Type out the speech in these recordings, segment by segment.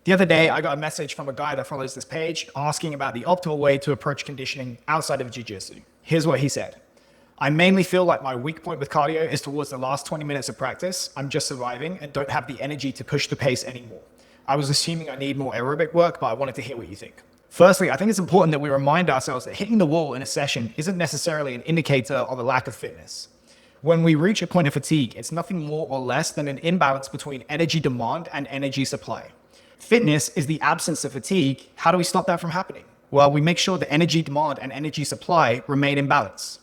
The other day, I got a message from a guy that follows this page asking about the optimal way to approach conditioning outside of jiu-jitsu. Here's what he said. I mainly feel like my weak point with cardio is towards the last 20 minutes of practice. I'm just surviving and don't have the energy to push the pace anymore. I was assuming I need more aerobic work, but I wanted to hear what you think. Firstly, I think it's important that we remind ourselves that hitting the wall in a session isn't necessarily an indicator of a lack of fitness. When we reach a point of fatigue, it's nothing more or less than an imbalance between energy demand and energy supply. Fitness is the absence of fatigue. How do we stop that from happening? Well, we make sure that energy demand and energy supply remain in balance.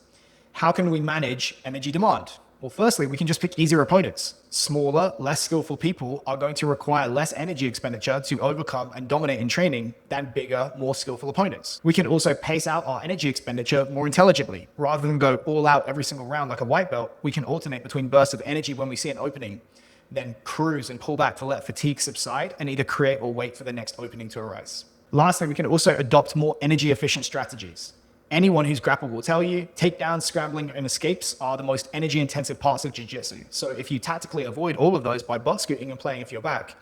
How can we manage energy demand? Well, firstly, we can just pick easier opponents. Smaller, less skillful people are going to require less energy expenditure to overcome and dominate in training than bigger, more skillful opponents. We can also pace out our energy expenditure more intelligently. Rather than go all out every single round like a white belt, we can alternate between bursts of energy when we see an opening, then cruise and pull back to let fatigue subside and either create or wait for the next opening to arise. Lastly, we can also adopt more energy efficient strategies. Anyone who's grappled will tell you, takedowns, scrambling, and escapes are the most energy-intensive parts of jiu-jitsu. So if you tactically avoid all of those by butt scooting and playing with your back,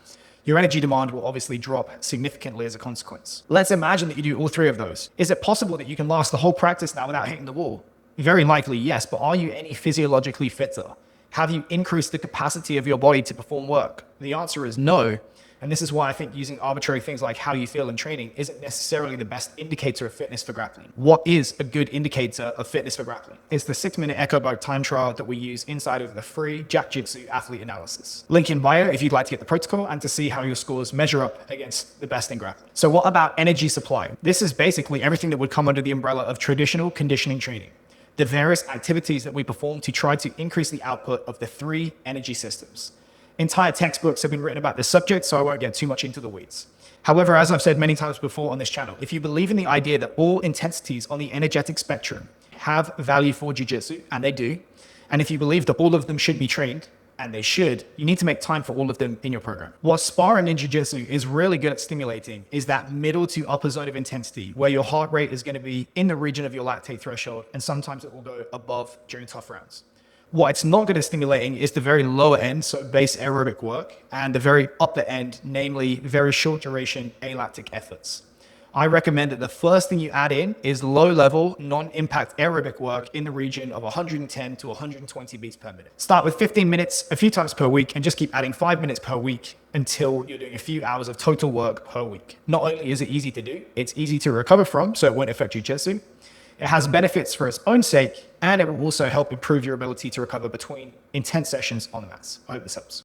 your energy demand will obviously drop significantly as a consequence. Let's imagine that you do all three of those. Is it possible that you can last the whole practice now without hitting the wall? Very likely, yes, but are you any physiologically fitter? Have you increased the capacity of your body to perform work? The answer is no. And this is why I think using arbitrary things like how you feel in training isn't necessarily the best indicator of fitness for grappling. What is a good indicator of fitness for grappling? It's the 6-minute Echo Bike time trial that we use inside of the free Jack Jitsu athlete analysis. Link in bio if you'd like to get the protocol and to see how your scores measure up against the best in grappling. So what about energy supply? This is basically everything that would come under the umbrella of traditional conditioning training. The various activities that we perform to try to increase the output of the 3 energy systems. Entire textbooks have been written about this subject, so I won't get too much into the weeds. However, as I've said many times before on this channel, if you believe in the idea that all intensities on the energetic spectrum have value for jiu-jitsu, and they do, and if you believe that all of them should be trained, and they should, you need to make time for all of them in your program. What sparring in jiu-jitsu is really good at stimulating is that middle to upper zone of intensity, where your heart rate is going to be in the region of your lactate threshold, and sometimes it will go above during tough rounds. What it's not good at stimulating is the very lower end, so base aerobic work, and the very upper end, namely very short duration alactic efforts. I recommend that the first thing you add in is low-level, non-impact aerobic work in the region of 110 to 120 beats per minute. Start with 15 minutes a few times per week and just keep adding 5 minutes per week until you're doing a few hours of total work per week. Not only is it easy to do, it's easy to recover from, so it won't affect jiu-jitsu. It has benefits for its own sake, and it will also help improve your ability to recover between intense sessions on the mats. I hope this helps.